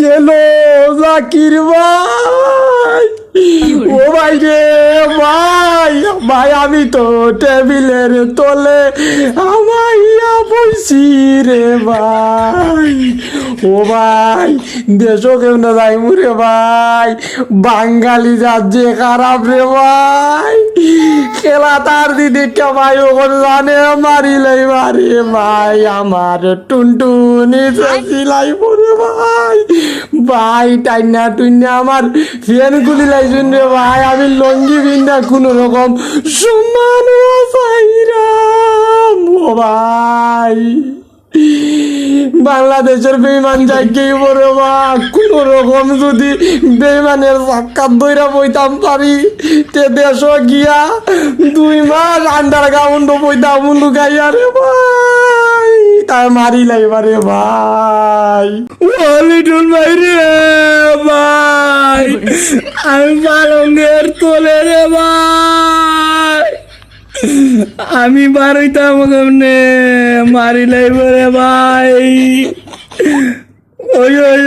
গেল জাকির ভাই। ও ভাই রে ভাই, ভাই আমি তো টেবিলের তলে আমাইয়া বইছি রে ভাই। ও ভাই দেশও কেউ না যাই মুরে ভাই, বাঙালি রাজ্যে খারাপ রে ভাই। খেলা তার দিদি ভাই ওখান জানে মারিলাই মারি ভাই, আমার টুনটুনি সিলাই পরে ভাই। ভাই টাইনা টুইনা আমার ফ্যান গুলি লাইছুন রে ভাই, আমি লঙ্গি বিন্দা কোনো রকম সমান চাইরাম ও ভাই। বাংলাদেশের বেইমান যাইকেই বড় বা কোন রকম যদি বেইমানের সাক্ষাৎ দইরা বইতাম পারি, তে দেশ গিয়া 2 মাস আন্ডারগ্রাউন্ড বইতাম লুকাইয়া রে ভাই, তাই মারি লাইবা রে ভাই। লিটন ভাই রে ভাই, আমি পালঙ্গের তোলে রে ভাই, আমি বারইতাম কেমনে মারি লাইব রে ভাই। ওই ওই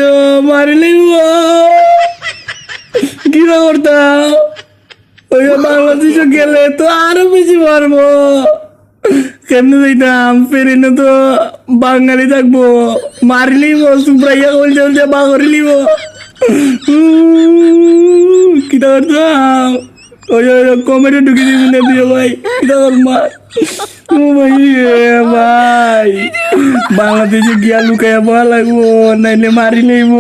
মারি লাইব কি করতাম, ওই বাংলাদেশে গেলে তো আরো বেশি মারবো। কেমনে যাইতাম, ফেরিনে তো বাঙালি থাকবো, মারিলিব সুপ্রাইয়া বলছে বলছে বাগরিলিব কি করতাম। ওই কমেডি ঢুকে দিবি না দিয়ে ভাই, ভাই বাংলাদেশে গিয়া লুকাইয়া পাওয়া লাগবো, নাইলে মারি লইব।